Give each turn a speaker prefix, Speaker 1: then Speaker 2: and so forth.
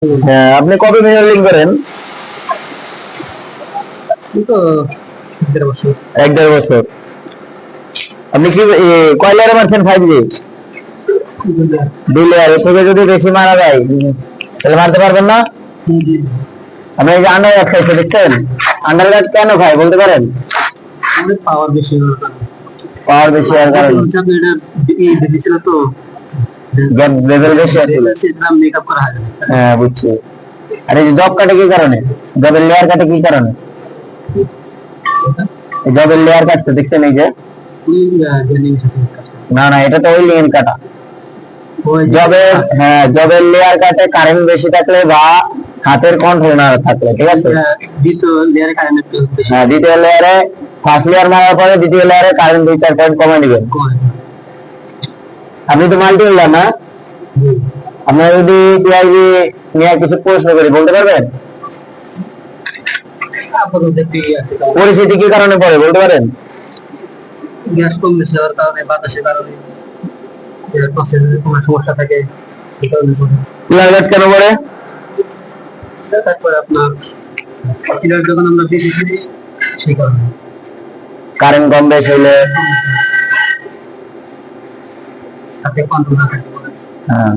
Speaker 1: হ্যাঁ, আপনি কত দিনের লিঙ্ক করেন?
Speaker 2: এই তো 1.5 বছর।
Speaker 1: 1-1.5 বছর। আপনি কি কয় লেয়ারে মারছেন 5G? 2 লেয়ার। এর থেকে যদি বেশি মারা যায় তাহলে মারতে পারবেন না? আপনি এই যে আন্ডার গার্ড খাইছে দেখছেন? আন্ডার গার্ড কেন খায় বলতে পারেন?
Speaker 2: অনেক পাওয়ার বেশি হওয়ার কারণে।
Speaker 1: পাওয়ার বেশি আর কারণে
Speaker 2: হচ্ছে আপনি এটা এই দেখেছিল তো
Speaker 1: গ্যাপ লেভেল বেশি আছে।
Speaker 2: সেটা মেকআপ করা হয় না।
Speaker 1: হ্যাঁ, বুঝছি। আর এই জব কাটে কি কারণে? জবের লেয়ার কাটে কি কারণে? জবের লেয়ার কাটতে দেখছেন এই যে?
Speaker 2: ওই গেমিং সাথে কাজ করে।
Speaker 1: না না, এটা তো ওই লেয়ার কাটা।
Speaker 2: ওই যে
Speaker 1: জবের, হ্যাঁ, জবের লেয়ার কাটে কারেন্ট বেশি থাকলে বা হাতের কন্ট্রোল না থাকলে, ঠিক আছে?
Speaker 2: দ্বিতীয় লেয়ারে কারেন্ট একটু বেশি
Speaker 1: হ্যাঁ, দ্বিতীয় লেয়ারে ফার্স্ট লেয়ার মারার পরে দ্বিতীয় লেয়ারে কারেন্ট 2-4 পয়েন্ট কমে দিবেন।
Speaker 2: করে।
Speaker 1: আপনি তো মাল্টি হোল্ডার না? আপনার যদি পিআইবি নিয়ে কিছু প্রশ্ন করি বলতে পারবেন?
Speaker 2: আপাতত একটু আছে
Speaker 1: পরিস্থিতি কি কারণে পড়ে বলতে পারেন?
Speaker 2: গ্যাস কম বেশি হওয়ার কারণে বাতাসের কারণে প্রসেসের কোনো সমস্যা থাকে এই কারণে পড়ে।
Speaker 1: লাইট কেন পড়ে?
Speaker 2: তারপরে আপনার কিলার যখন আমরা বেশি দিই সেই কারণে
Speaker 1: কারেন্ট কম বেশি হলে
Speaker 2: হাতে কন্ট্রোল না থাকে।
Speaker 1: হ্যাঁ।